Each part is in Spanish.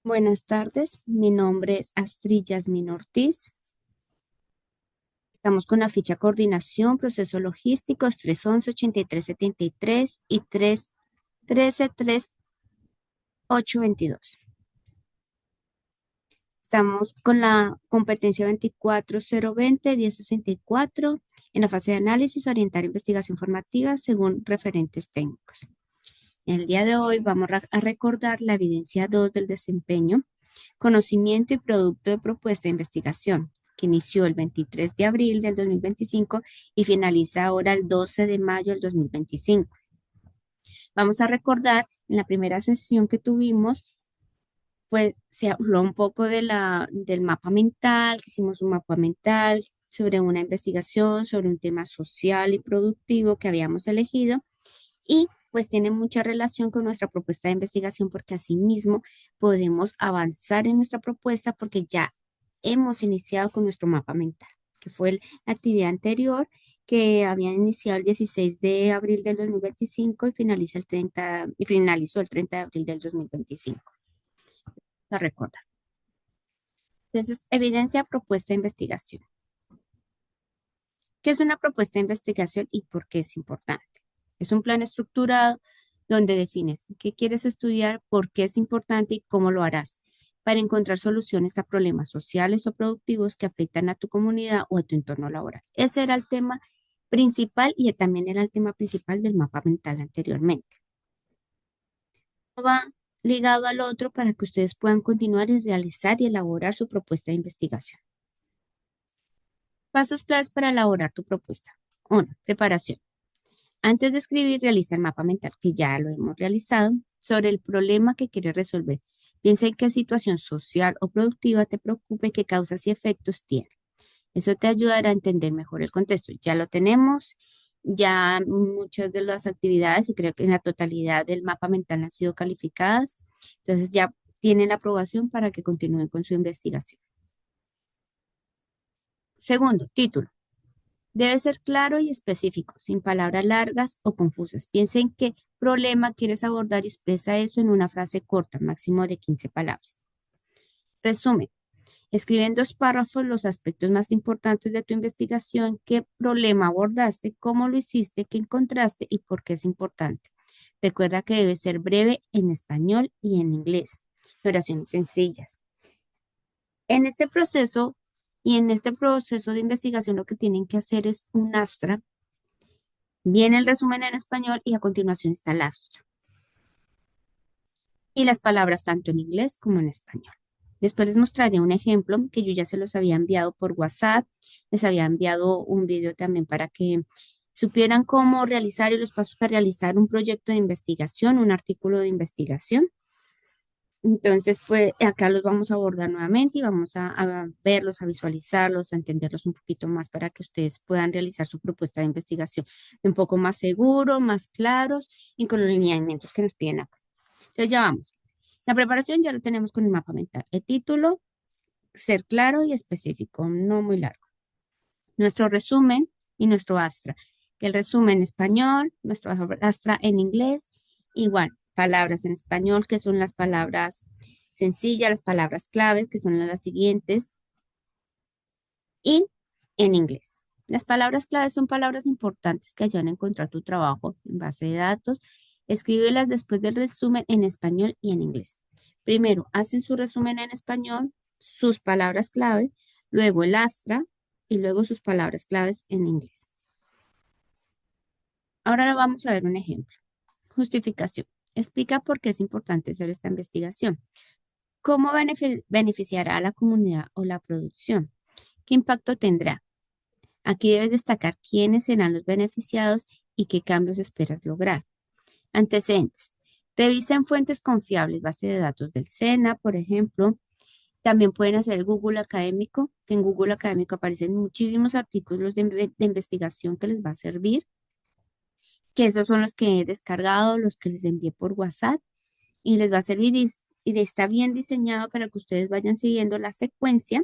Buenas tardes, mi nombre es Astrid Yasmin Ortiz. Estamos con la ficha coordinación, procesos logísticos 311-8373 y 313-3822. Estamos con la competencia 24020-1064 en la fase de análisis, orientar investigación formativa según referentes técnicos. En el día de hoy vamos a recordar la evidencia 2 del desempeño, conocimiento y producto de propuesta de investigación, que inició el 23 de abril del 2025 y finaliza ahora el 12 de mayo del 2025. Vamos a recordar en la primera sesión que tuvimos, pues se habló un poco del mapa mental, que hicimos un mapa mental sobre una investigación, sobre un tema social y productivo que habíamos elegido y pues tiene mucha relación con nuestra propuesta de investigación porque asimismo podemos avanzar en nuestra propuesta porque ya hemos iniciado con nuestro mapa mental, que fue la actividad anterior que había iniciado el 16 de abril del 2025 y finalizó el 30 de abril del 2025. Se recuerda. Entonces, evidencia, propuesta de investigación. ¿Qué es una propuesta de investigación y por qué es importante? Es un plan estructurado donde defines qué quieres estudiar, por qué es importante y cómo lo harás para encontrar soluciones a problemas sociales o productivos que afectan a tu comunidad o a tu entorno laboral. Ese era el tema principal y también era el tema principal del mapa mental anteriormente. Va ligado al otro para que ustedes puedan continuar y realizar y elaborar su propuesta de investigación. Pasos claves para elaborar tu propuesta. 1. Preparación. Antes de escribir, realiza el mapa mental, que ya lo hemos realizado, sobre el problema que quieres resolver. Piensa en qué situación social o productiva te preocupe, qué causas y efectos tiene. Eso te ayudará a entender mejor el contexto. Ya lo tenemos, ya muchas de las actividades, y creo que en la totalidad del mapa mental han sido calificadas. Entonces ya tienen la aprobación para que continúen con su investigación. Segundo, título. Debe ser claro y específico, sin palabras largas o confusas. Piensa en qué problema quieres abordar y expresa eso en una frase corta, máximo de 15 palabras. Resumen. Escribe en 2 párrafos los aspectos más importantes de tu investigación, qué problema abordaste, cómo lo hiciste, qué encontraste y por qué es importante. Recuerda que debe ser breve en español y en inglés. Oraciones sencillas. En este proceso en este proceso de investigación lo que tienen que hacer es un abstract. Viene el resumen en español y a continuación está el abstract. Y las palabras tanto en inglés como en español. Después les mostraré un ejemplo que yo ya se los había enviado por WhatsApp. Les había enviado un video también para que supieran cómo realizar y los pasos para realizar un proyecto de investigación, un artículo de investigación. Entonces, pues acá los vamos a abordar nuevamente y vamos a verlos, a visualizarlos, a entenderlos un poquito más para que ustedes puedan realizar su propuesta de investigación un poco más seguro, más claros y con los lineamientos que nos piden acá. Entonces, ya vamos. La preparación ya lo tenemos con el mapa mental. El título, ser claro y específico, no muy largo. Nuestro resumen y nuestro abstract. El resumen en español, nuestro abstract en inglés, igual, palabras en español, que son las palabras sencillas, las palabras claves, que son las siguientes, y en inglés. Las palabras claves son palabras importantes que ayudan a encontrar tu trabajo en base de datos. Escríbelas después del resumen en español y en inglés. Primero, hacen su resumen en español, sus palabras clave, luego el abstract y luego sus palabras claves en inglés. Ahora vamos a ver un ejemplo. Justificación. Explica por qué es importante hacer esta investigación. ¿Cómo beneficiará a la comunidad o la producción? ¿Qué impacto tendrá? Aquí debes destacar quiénes serán los beneficiados y qué cambios esperas lograr. Antecedentes. Revisa en fuentes confiables, base de datos del SENA, por ejemplo. También pueden hacer el Google Académico, que en Google Académico aparecen muchísimos artículos de investigación que les va a servir, que esos son los que he descargado, los que les envié por WhatsApp y les va a servir y está bien diseñado para que ustedes vayan siguiendo la secuencia,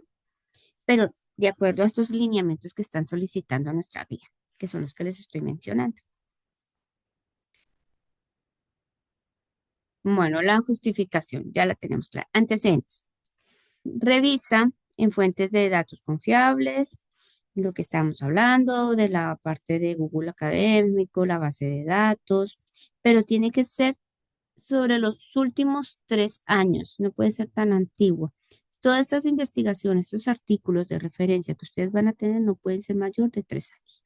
pero de acuerdo a estos lineamientos que están solicitando a nuestra guía, que son los que les estoy mencionando. Bueno, la justificación, ya la tenemos clara. Antecedentes. Revisa en fuentes de datos confiables, lo que estamos hablando de la parte de Google Académico, la base de datos, pero tiene que ser sobre los últimos 3 años, no puede ser tan antiguo. Todas estas investigaciones, estos artículos de referencia que ustedes van a tener no pueden ser mayor de 3 años.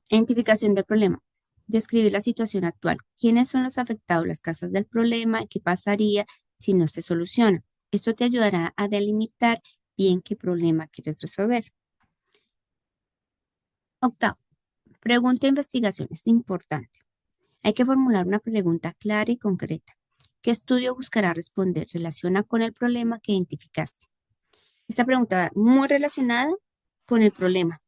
Identificación del problema. Describir la situación actual. ¿Quiénes son los afectados, las causas del problema? ¿Qué pasaría si no se soluciona? Esto te ayudará a delimitar bien qué problema quieres resolver. Octavo, pregunta e investigación. Es importante. Hay que formular una pregunta clara y concreta. ¿Qué estudio buscará responder? Relaciona con el problema que identificaste. Esta pregunta va muy relacionada con el problema.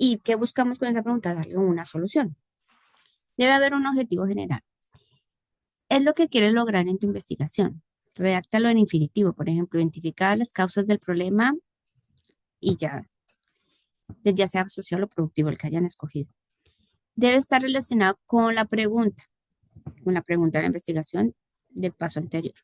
¿Y qué buscamos con esa pregunta? Darle una solución. Debe haber un objetivo general. Es lo que quieres lograr en tu investigación. Redáctalo en infinitivo, por ejemplo, identificar las causas del problema y ya sea asociado a lo productivo, el que hayan escogido. Debe estar relacionado con la pregunta de la investigación del paso anterior.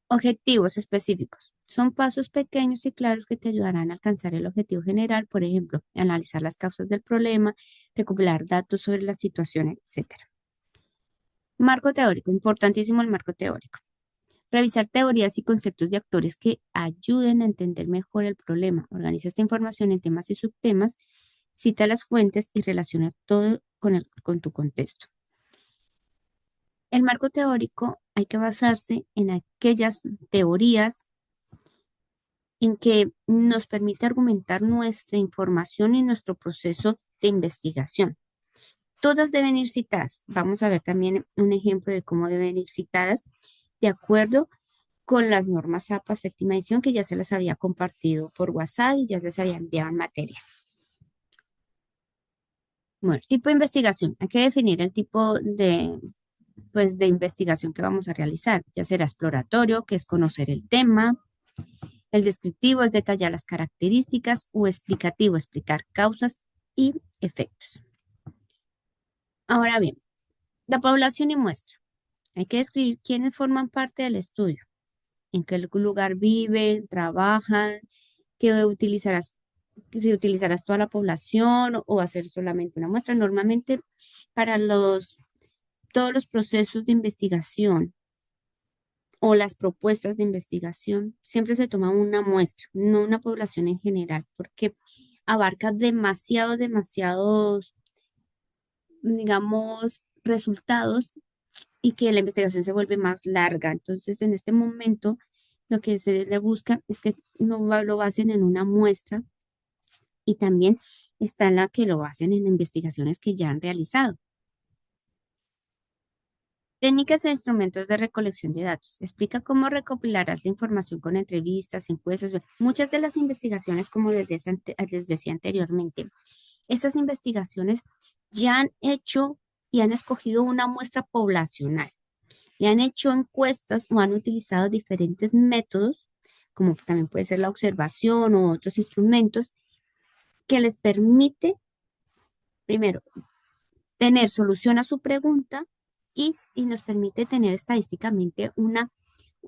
Objetivos específicos. Son pasos pequeños y claros que te ayudarán a alcanzar el objetivo general, por ejemplo, analizar las causas del problema, recopilar datos sobre la situación, etcétera. Marco teórico, importantísimo el marco teórico. Revisar teorías y conceptos de actores que ayuden a entender mejor el problema. Organiza esta información en temas y subtemas, cita las fuentes y relaciona todo con tu contexto. El marco teórico hay que basarse en aquellas teorías en que nos permite argumentar nuestra información y nuestro proceso de investigación. Todas deben ir citadas. Vamos a ver también un ejemplo de cómo deben ir citadas de acuerdo con las normas APA séptima edición que ya se las había compartido por WhatsApp y ya les había enviado en materia. Bueno, tipo de investigación. Hay que definir el tipo de investigación que vamos a realizar. Ya será exploratorio, que es conocer el tema. El descriptivo es detallar las características o explicativo, explicar causas y efectos. Ahora bien, la población y muestra. Hay que describir quiénes forman parte del estudio, en qué lugar viven, trabajan, qué utilizarás, si utilizarás toda la población o va a ser solamente una muestra. Normalmente para todos los procesos de investigación o las propuestas de investigación, siempre se toma una muestra, no una población en general, porque abarca demasiados, digamos, resultados y que la investigación se vuelve más larga. Entonces, en este momento, lo que se le busca es que lo basen en una muestra y también está en la que lo basen en investigaciones que ya han realizado. Técnicas e instrumentos de recolección de datos. Explica cómo recopilarás la información con entrevistas, encuestas. Muchas de las investigaciones, como les decía anteriormente, estas investigaciones ya han hecho y han escogido una muestra poblacional y han hecho encuestas o han utilizado diferentes métodos, como también puede ser la observación o otros instrumentos, que les permite, primero, tener solución a su pregunta y nos permite tener estadísticamente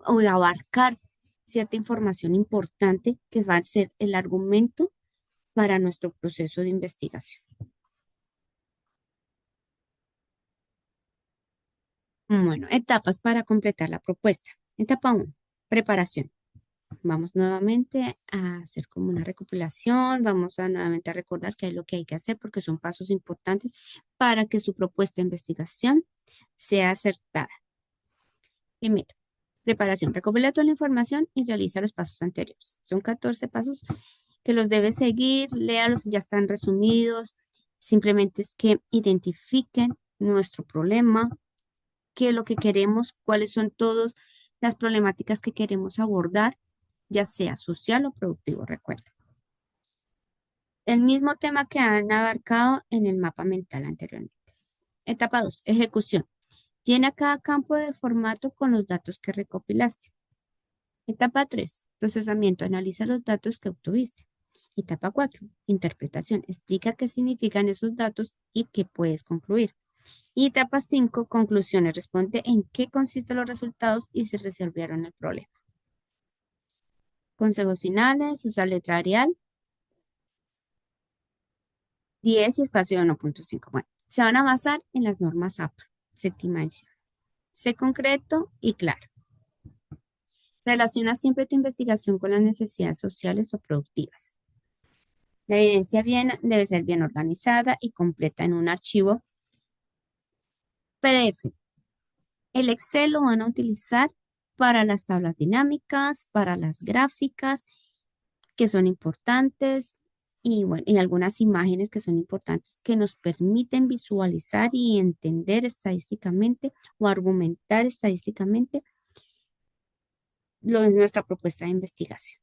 o abarcar cierta información importante que va a ser el argumento para nuestro proceso de investigación. Bueno, etapas para completar la propuesta. Etapa 1, preparación. Vamos nuevamente a hacer como una recopilación, vamos a nuevamente a recordar qué es lo que hay que hacer porque son pasos importantes para que su propuesta de investigación sea acertada. Primero, preparación. Recopila toda la información y realiza los pasos anteriores. Son 14 pasos que los debes seguir, léalos, ya están resumidos. Simplemente es que identifiquen nuestro problema, qué es lo que queremos, cuáles son todas las problemáticas que queremos abordar, ya sea social o productivo, recuerda. El mismo tema que han abarcado en el mapa mental anteriormente. Etapa 2, ejecución. Llena cada campo de formato con los datos que recopilaste. Etapa 3, procesamiento. Analiza los datos que obtuviste. Etapa 4, interpretación. Explica qué significan esos datos y qué puedes concluir. Y etapa 5, conclusiones. Responde en qué consisten los resultados y si resolvieron el problema. Consejos finales, usar letra Arial, 10 y espacio de 1.5. Bueno, se van a basar en las normas APA, séptima edición. Sé concreto y claro. Relaciona siempre tu investigación con las necesidades sociales o productivas. La evidencia debe ser bien organizada y completa en un archivo PDF. El Excel lo van a utilizar para las tablas dinámicas, para las gráficas que son importantes y bueno, y algunas imágenes que son importantes que nos permiten visualizar y entender estadísticamente o argumentar estadísticamente lo es nuestra propuesta de investigación.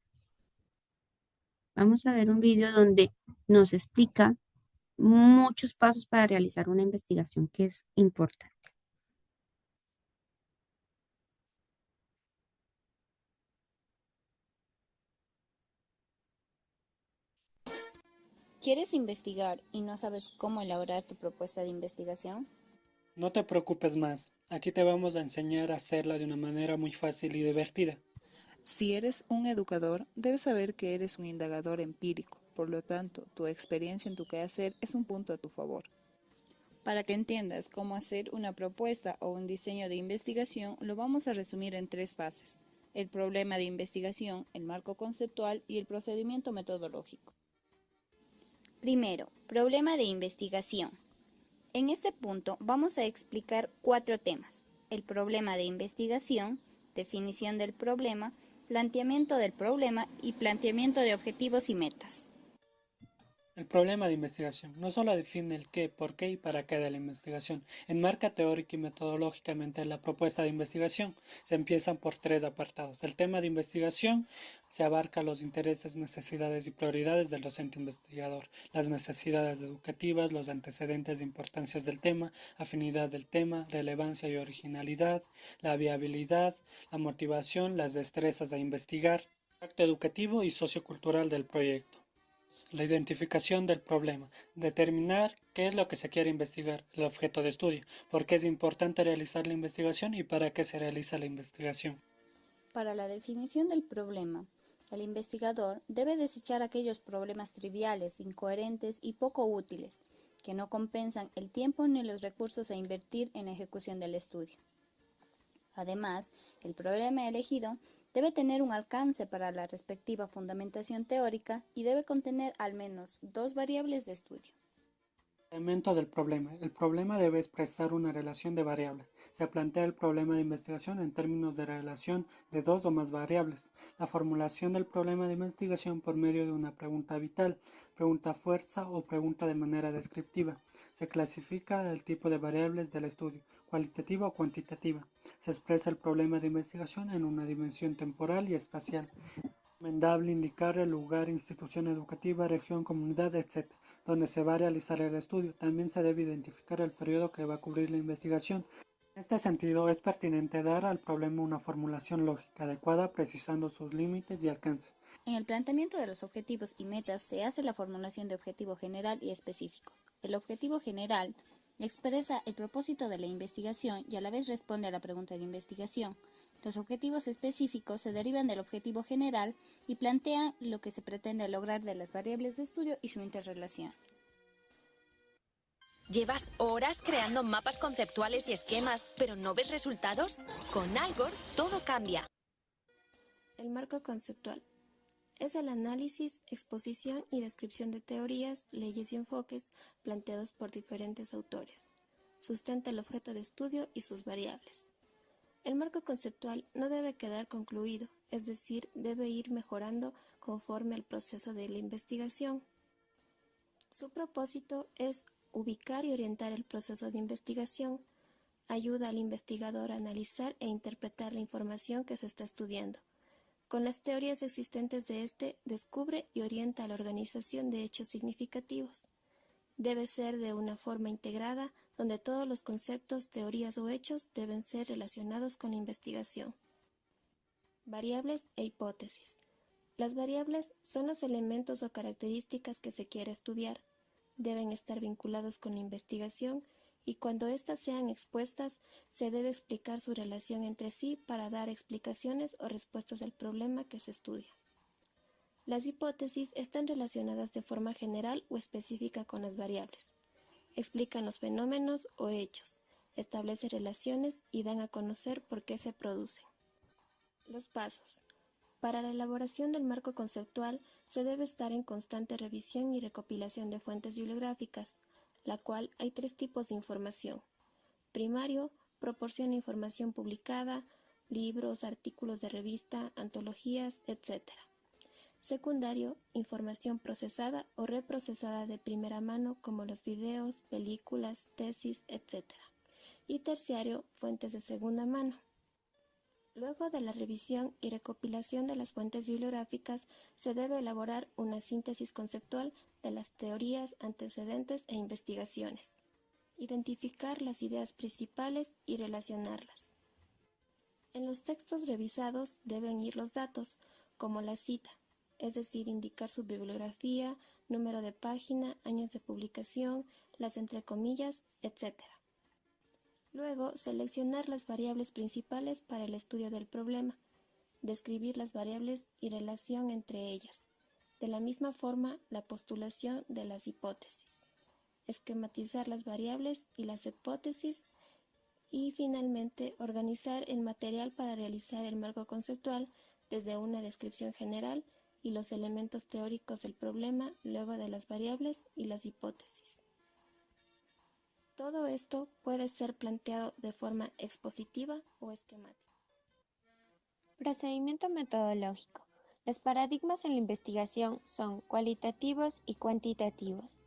Vamos a ver un vídeo donde nos explica muchos pasos para realizar una investigación que es importante. ¿Quieres investigar y no sabes cómo elaborar tu propuesta de investigación? No te preocupes más, aquí te vamos a enseñar a hacerla de una manera muy fácil y divertida. Si eres un educador, debes saber que eres un indagador empírico, por lo tanto, tu experiencia en tu quehacer es un punto a tu favor. Para que entiendas cómo hacer una propuesta o un diseño de investigación, lo vamos a resumir en 3 fases: el problema de investigación, el marco conceptual y el procedimiento metodológico. Primero, problema de investigación. En este punto vamos a explicar 4 temas: el problema de investigación, definición del problema, planteamiento del problema y planteamiento de objetivos y metas. El problema de investigación no solo define el qué, por qué y para qué de la investigación, enmarca teórica y metodológicamente la propuesta de investigación. Se empiezan por 3 apartados. El tema de investigación se abarca los intereses, necesidades y prioridades del docente investigador, las necesidades educativas, los antecedentes de importancias del tema, afinidad del tema, relevancia y originalidad, la viabilidad, la motivación, las destrezas a investigar, impacto educativo y sociocultural del proyecto. La identificación del problema. Determinar qué es lo que se quiere investigar, el objeto de estudio, por qué es importante realizar la investigación y para qué se realiza la investigación. Para la definición del problema, el investigador debe desechar aquellos problemas triviales, incoherentes y poco útiles, que no compensan el tiempo ni los recursos a invertir en la ejecución del estudio. Además, el problema elegido debe tener un alcance para la respectiva fundamentación teórica y debe contener al menos 2 variables de estudio. Elemento del problema. El problema debe expresar una relación de variables. Se plantea el problema de investigación en términos de relación de 2 o más variables. La formulación del problema de investigación por medio de una pregunta vital, pregunta fuerza o pregunta de manera descriptiva. Se clasifica el tipo de variables del estudio, cualitativa o cuantitativa. Se expresa el problema de investigación en una dimensión temporal y espacial. Recomendable indicar el lugar, institución educativa, región, comunidad, etc., donde se va a realizar el estudio. También se debe identificar el periodo que va a cubrir la investigación. En este sentido, es pertinente dar al problema una formulación lógica adecuada, precisando sus límites y alcances. En el planteamiento de los objetivos y metas se hace la formulación de objetivo general y específico. El objetivo general expresa el propósito de la investigación y a la vez responde a la pregunta de investigación. Los objetivos específicos se derivan del objetivo general y plantean lo que se pretende lograr de las variables de estudio y su interrelación. ¿Llevas horas creando mapas conceptuales y esquemas, pero no ves resultados? Con Algor todo cambia. El marco conceptual es el análisis, exposición y descripción de teorías, leyes y enfoques planteados por diferentes autores. Sustenta el objeto de estudio y sus variables. El marco conceptual no debe quedar concluido, es decir, debe ir mejorando conforme al proceso de la investigación. Su propósito es ubicar y orientar el proceso de investigación, ayuda al investigador a analizar e interpretar la información que se está estudiando. Con las teorías existentes de este, descubre y orienta a la organización de hechos significativos. Debe ser de una forma integrada, donde todos los conceptos, teorías o hechos deben ser relacionados con la investigación. Variables e hipótesis. Las variables son los elementos o características que se quiere estudiar. Deben estar vinculados con la investigación y cuando éstas sean expuestas, se debe explicar su relación entre sí para dar explicaciones o respuestas al problema que se estudia. Las hipótesis están relacionadas de forma general o específica con las variables. Explican los fenómenos o hechos, establecen relaciones y dan a conocer por qué se producen. Los pasos. Para la elaboración del marco conceptual se debe estar en constante revisión y recopilación de fuentes bibliográficas, la cual hay 3 tipos de información. Primario, proporciona información publicada, libros, artículos de revista, antologías, etc. Secundario, información procesada o reprocesada de primera mano como los videos, películas, tesis, etc. Y terciario, fuentes de segunda mano. Luego de la revisión y recopilación de las fuentes bibliográficas, se debe elaborar una síntesis conceptual de las teorías, antecedentes e investigaciones. Identificar las ideas principales y relacionarlas. En los textos revisados deben ir los datos, como la cita, es decir, indicar su bibliografía, número de página, años de publicación, las entrecomillas, etc. Luego, seleccionar las variables principales para el estudio del problema, describir las variables y relación entre ellas. De la misma forma, la postulación de las hipótesis, esquematizar las variables y las hipótesis y, finalmente, organizar el material para realizar el marco conceptual desde una descripción general y los elementos teóricos del problema luego de las variables y las hipótesis. Todo esto puede ser planteado de forma expositiva o esquemática. Procedimiento metodológico. Los paradigmas en la investigación son cualitativos y cuantitativos.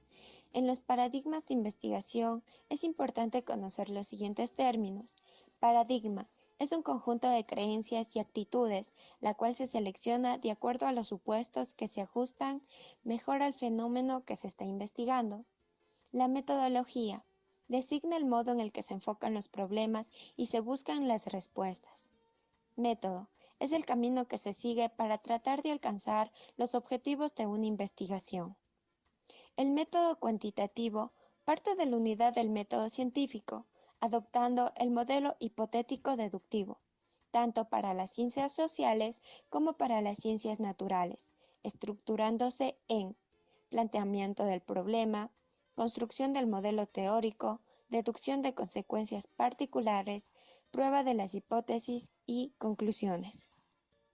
En los paradigmas de investigación es importante conocer los siguientes términos. Paradigma es un conjunto de creencias y actitudes, la cual se selecciona de acuerdo a los supuestos que se ajustan mejor al fenómeno que se está investigando. La metodología designa el modo en el que se enfocan los problemas y se buscan las respuestas. Método es el camino que se sigue para tratar de alcanzar los objetivos de una investigación. El método cuantitativo parte de la unidad del método científico, adoptando el modelo hipotético deductivo, tanto para las ciencias sociales como para las ciencias naturales, estructurándose en planteamiento del problema, construcción del modelo teórico, deducción de consecuencias particulares, prueba de las hipótesis y conclusiones.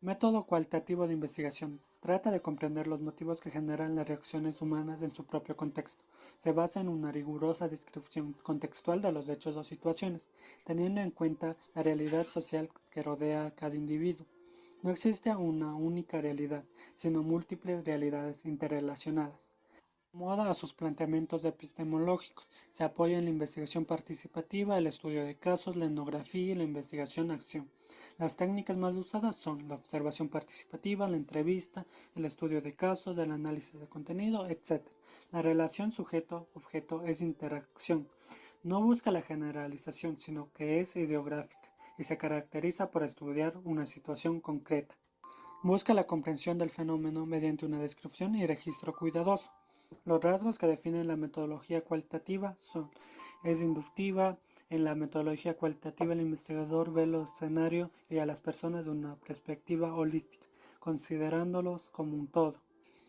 Método cualitativo de investigación. Trata de comprender los motivos que generan las reacciones humanas en su propio contexto. Se basa en una rigurosa descripción contextual de los hechos o situaciones, teniendo en cuenta la realidad social que rodea a cada individuo. No existe una única realidad, sino múltiples realidades interrelacionadas. Acomoda a sus planteamientos epistemológicos, se apoya en la investigación participativa, el estudio de casos, la etnografía y la investigación-acción. Las técnicas más usadas son la observación participativa, la entrevista, el estudio de casos, el análisis de contenido, etc. La relación sujeto-objeto es interacción. No busca la generalización, sino que es ideográfica y se caracteriza por estudiar una situación concreta. Busca la comprensión del fenómeno mediante una descripción y registro cuidadoso. Los rasgos que definen la metodología cualitativa son: es inductiva. En la metodología cualitativa el investigador ve el escenario y a las personas de una perspectiva holística, considerándolos como un todo.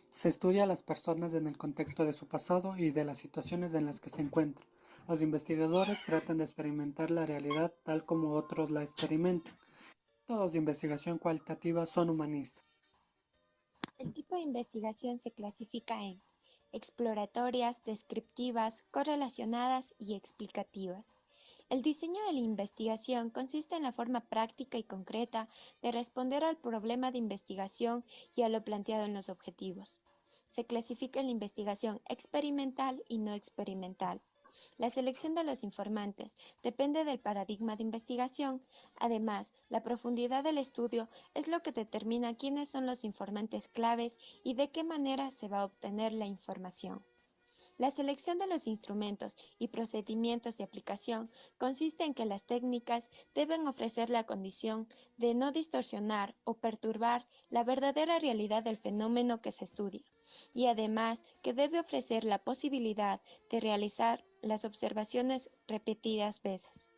Se estudia a las personas en el contexto de su pasado y de las situaciones en las que se encuentran. Los investigadores tratan de experimentar la realidad tal como otros la experimentan. Todos de investigación cualitativa son humanistas. El tipo de investigación se clasifica en exploratorias, descriptivas, correlacionadas y explicativas. El diseño de la investigación consiste en la forma práctica y concreta de responder al problema de investigación y a lo planteado en los objetivos. Se clasifica en la investigación experimental y no experimental. La selección de los informantes depende del paradigma de investigación. Además, la profundidad del estudio es lo que determina quiénes son los informantes claves y de qué manera se va a obtener la información. La selección de los instrumentos y procedimientos de aplicación consiste en que las técnicas deben ofrecer la condición de no distorsionar o perturbar la verdadera realidad del fenómeno que se estudia, y además que debe ofrecer la posibilidad de realizar las observaciones repetidas veces.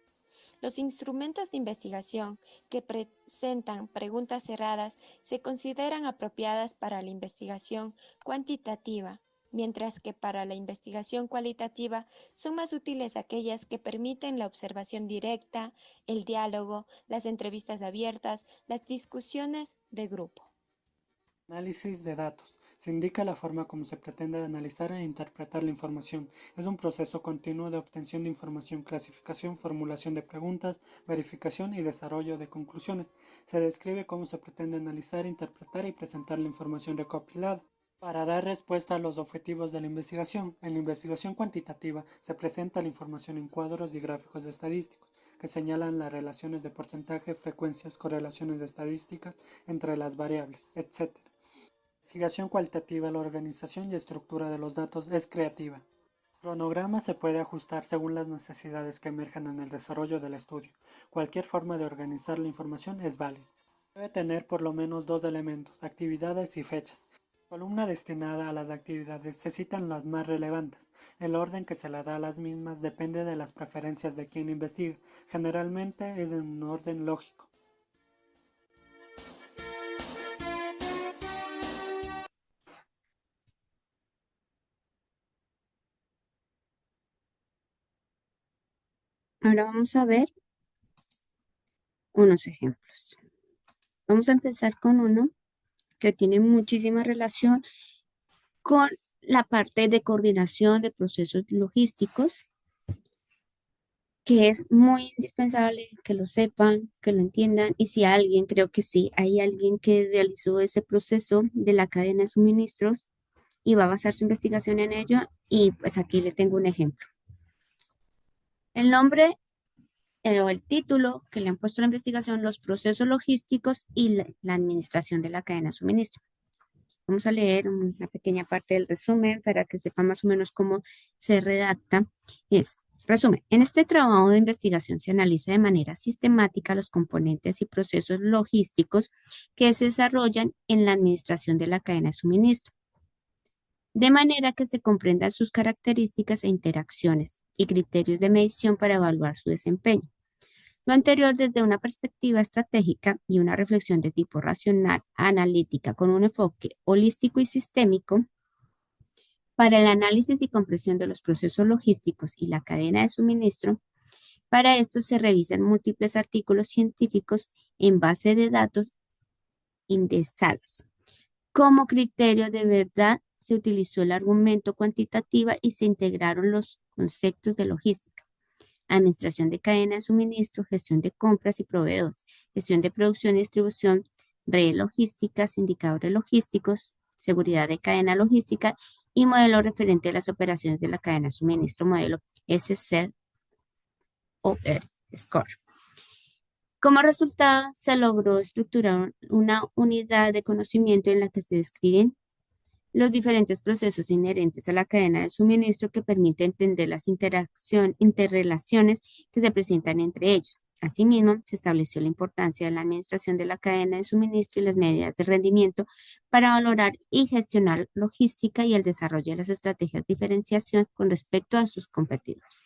Los instrumentos de investigación que presentan preguntas cerradas se consideran apropiadas para la investigación cuantitativa, mientras que para la investigación cualitativa son más útiles aquellas que permiten la observación directa, el diálogo, las entrevistas abiertas, las discusiones de grupo. Análisis de datos. Se indica la forma como se pretende analizar e interpretar la información. Es un proceso continuo de obtención de información, clasificación, formulación de preguntas, verificación y desarrollo de conclusiones. Se describe cómo se pretende analizar, interpretar y presentar la información recopilada para dar respuesta a los objetivos de la investigación. En la investigación cuantitativa se presenta la información en cuadros y gráficos estadísticos que señalan las relaciones de porcentaje, frecuencias, correlaciones estadísticas entre las variables, etc. Investigación cualitativa. La organización y estructura de los datos es creativa. El cronograma se puede ajustar según las necesidades que emerjan en el desarrollo del estudio. Cualquier forma de organizar la información es válida. Debe tener por lo menos dos elementos, actividades y fechas. En la columna destinada a las actividades se citan las más relevantes. El orden que se le da a las mismas depende de las preferencias de quien investiga. Generalmente es en un orden lógico. Ahora vamos a ver unos ejemplos. Vamos a empezar con uno que tiene muchísima relación con la parte de coordinación de procesos logísticos, que es muy indispensable que lo sepan, que lo entiendan, y si alguien, creo que sí, hay alguien que realizó ese proceso de la cadena de suministros y va a basar su investigación en ello, y pues aquí le tengo un ejemplo. El nombre o el título que le han puesto a la investigación, los procesos logísticos y la administración de la cadena de suministro. Vamos a leer una pequeña parte del resumen para que sepa más o menos cómo se redacta. Resumen, en este trabajo de investigación se analiza de manera sistemática los componentes y procesos logísticos que se desarrollan en la administración de la cadena de suministro, de manera que se comprendan sus características e interacciones y criterios de medición para evaluar su desempeño. Lo anterior desde una perspectiva estratégica y una reflexión de tipo racional, analítica, con un enfoque holístico y sistémico para el análisis y comprensión de los procesos logísticos y la cadena de suministro. Para esto se revisan múltiples artículos científicos en base de datos indexadas. Como criterio de verdad se utilizó el argumento cuantitativo y se integraron los conceptos de logística, administración de cadena de suministro, gestión de compras y proveedores, gestión de producción y distribución, redes logísticas, indicadores logísticos, seguridad de cadena logística y modelo referente a las operaciones de la cadena de suministro, modelo SCOR. Como resultado, se logró estructurar una unidad de conocimiento en la que se describen los diferentes procesos inherentes a la cadena de suministro que permite entender las interrelaciones que se presentan entre ellos. Asimismo, se estableció la importancia de la administración de la cadena de suministro y las medidas de rendimiento para valorar y gestionar logística y el desarrollo de las estrategias de diferenciación con respecto a sus competidores.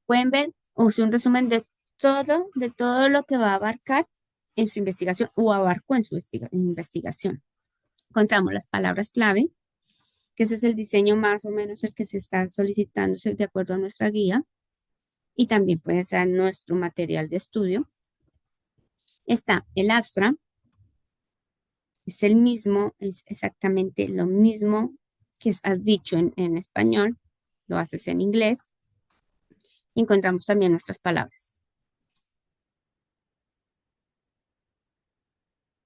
Pueden ver, use un resumen de todo lo que va a abarcar en su investigación o abarcó en su investigación. Encontramos las palabras clave, que ese es el diseño más o menos el que se está solicitando de acuerdo a nuestra guía, y también puede ser nuestro material de estudio. Está el abstract, es el mismo, es exactamente lo mismo que has dicho en español, lo haces en inglés. Encontramos también nuestras palabras,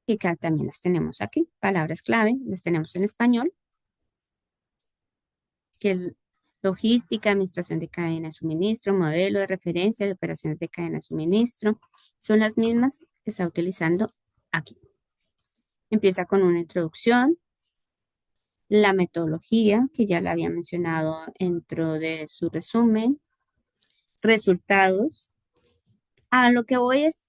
que acá también las tenemos aquí, palabras clave, las tenemos en español, que es logística, administración de cadena de suministro, modelo de referencia de operaciones de cadena de suministro, son las mismas que está utilizando aquí. Empieza con una introducción, la metodología, que ya la había mencionado dentro de su resumen, resultados. A lo que voy es,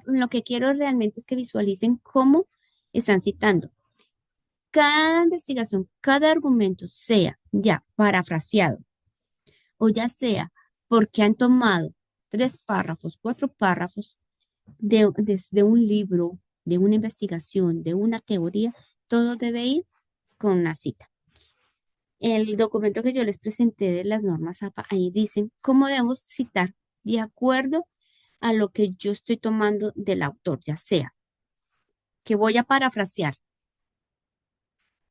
lo que quiero realmente es que visualicen cómo están citando. Cada investigación, cada argumento, sea ya parafraseado o ya sea porque han tomado 3 párrafos, 4 párrafos desde un libro, de una investigación, de una teoría, todo debe ir con una cita. El documento que yo les presenté de las normas APA, ahí dicen cómo debemos citar de acuerdo a lo que yo estoy tomando del autor, ya sea que voy a parafrasear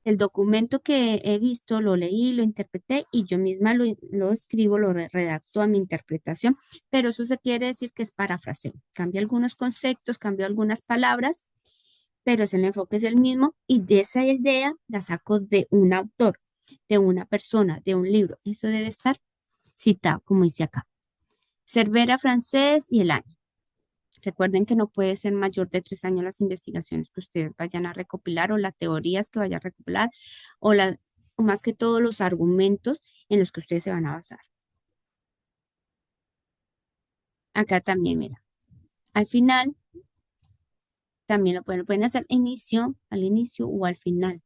el documento que he visto, lo leí, lo interpreté y yo misma lo escribo, lo redacto a mi interpretación, pero eso se quiere decir que es parafraseo. Cambia algunos conceptos, cambia algunas palabras, pero el enfoque es el mismo y de esa idea la saco de un autor, de una persona, de un libro. Eso debe estar citado, como dice acá. Cervera francés y el año. Recuerden que no puede ser mayor de 3 años las investigaciones que ustedes vayan a recopilar o las teorías que vayan a recopilar o más que todo los argumentos en los que ustedes se van a basar. Acá también, mira, al final también pueden hacer al inicio o al final.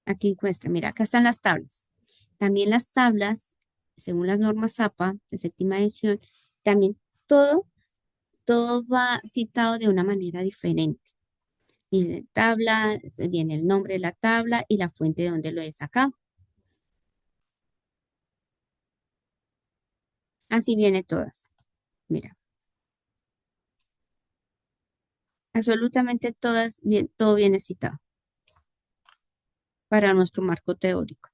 Aquí muestra, mira, acá están las tablas. También las tablas, según las normas APA de séptima edición, también todo, todo va citado de una manera diferente. Y la tabla, viene el nombre de la tabla y la fuente de donde lo he sacado. Así viene todas. Mira, absolutamente todas, bien, todo viene citado para nuestro marco teórico.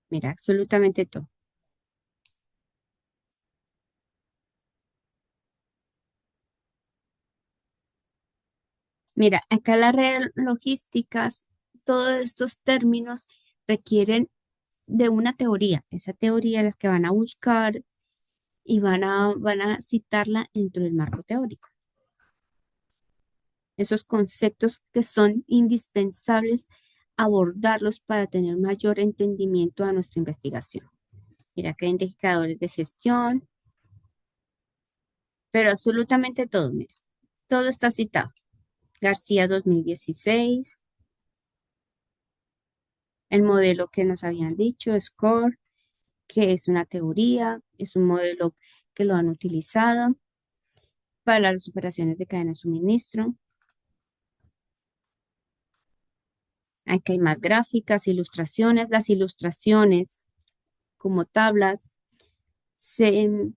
Mira, absolutamente todo. Mira, acá las redes logísticas, todos estos términos requieren de una teoría. Esa teoría es la que van a buscar y van a citarla dentro del marco teórico. Esos conceptos que son indispensables abordarlos para tener mayor entendimiento a nuestra investigación. Mira que hay indicadores de gestión, pero absolutamente todo, mira, todo está citado. García 2016, el modelo que nos habían dicho, SCORE, que es una teoría, es un modelo que lo han utilizado para las operaciones de cadena de suministro. Aquí hay más gráficas, ilustraciones. Las ilustraciones como tablas se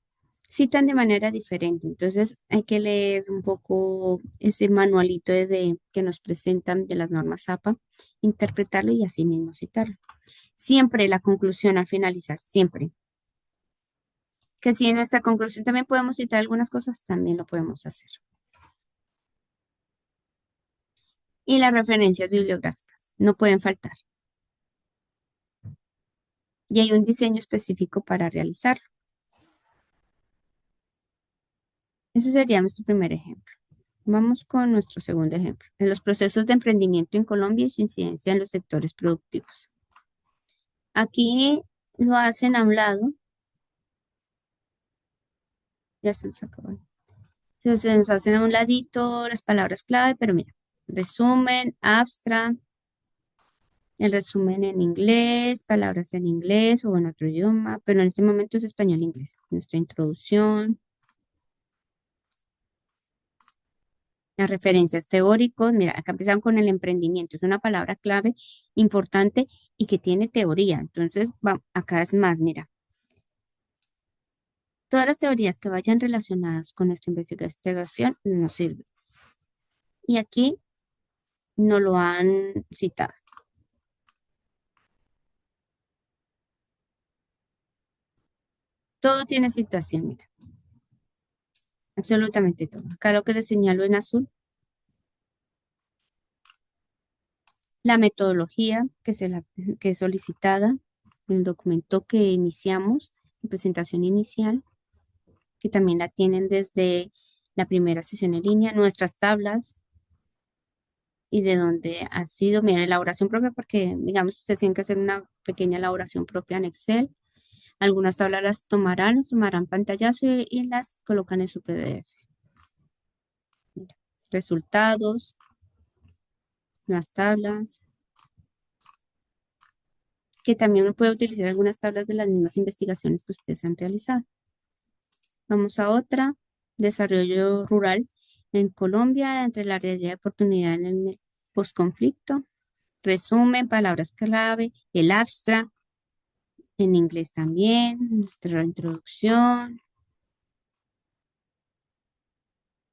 citan de manera diferente. Entonces hay que leer un poco ese manualito que nos presentan de las normas APA, interpretarlo y así mismo citarlo. Siempre la conclusión al finalizar, siempre. Que si en esta conclusión también podemos citar algunas cosas, también lo podemos hacer. Y las referencias bibliográficas, no pueden faltar. Y hay un diseño específico para realizarlo. Ese sería nuestro primer ejemplo. Vamos con nuestro segundo ejemplo. En los procesos de emprendimiento en Colombia y su incidencia en los sectores productivos. Aquí lo hacen a un lado. Ya se nos acabó. Se nos hacen a un ladito las palabras clave, pero mira, resumen, abstract, el resumen en inglés, palabras en inglés o en otro idioma, pero en este momento es español-inglés. Nuestra introducción, las referencias teóricos, mira, acá empiezan con el emprendimiento, es una palabra clave importante y que tiene teoría. Entonces, acá es más, mira, todas las teorías que vayan relacionadas con nuestra investigación nos sirven. Y aquí no lo han citado. Todo tiene citación, mira, absolutamente todo. Acá lo que les señalo en azul, la metodología que es solicitada, el documento que iniciamos, la presentación inicial, que también la tienen desde la primera sesión en línea, nuestras tablas y de dónde ha sido. Miren, elaboración propia, porque digamos, ustedes tienen que hacer una pequeña elaboración propia en Excel. Algunas tablas las tomarán pantallazo y las colocan en su PDF. Mira, resultados, las tablas, que también uno puede utilizar algunas tablas de las mismas investigaciones que ustedes han realizado. Vamos a otra, desarrollo rural en Colombia, entre la realidad de oportunidad en el posconflicto, resumen, palabras clave, el abstract, en inglés también, nuestra introducción,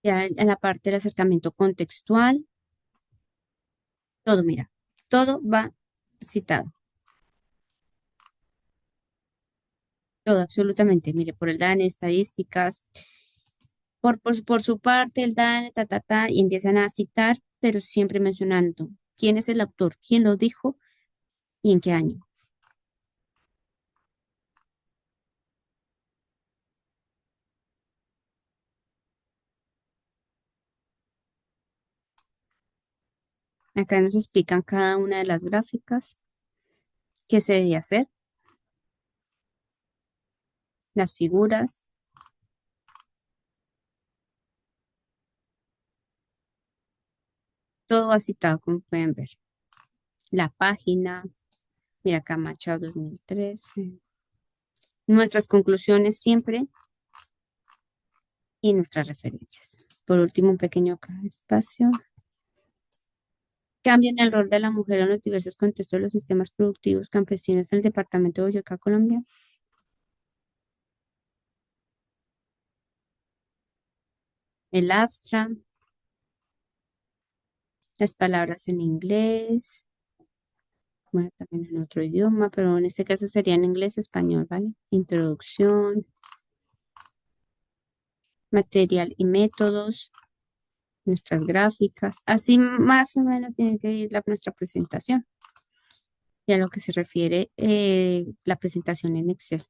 ya en la parte del acercamiento contextual, todo, mira, todo va citado, todo absolutamente, mire, por el DANE, estadísticas, por su parte el DANE, y empiezan a citar, pero siempre mencionando quién es el autor, quién lo dijo y en qué año. Acá nos explican cada una de las gráficas, qué se debe hacer, las figuras, todo va citado, como pueden ver. La página, mira acá Machado 2013. Nuestras conclusiones siempre y nuestras referencias. Por último, un pequeño espacio. Cambio en el rol de la mujer en los diversos contextos de los sistemas productivos campesinos en el departamento de Boyacá, Colombia. El abstract, las palabras en inglés, bueno, también en otro idioma, pero en este caso sería en inglés, español, ¿vale? Introducción, material y métodos, nuestras gráficas. Así más o menos tiene que ir nuestra presentación. Y a lo que se refiere la presentación en Excel.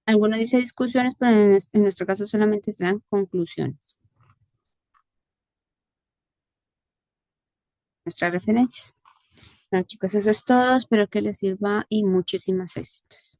Algunos dice discusiones, pero en nuestro caso solamente serán conclusiones. Nuestras referencias. Bueno, chicos, eso es todo. Espero que les sirva y muchísimos éxitos.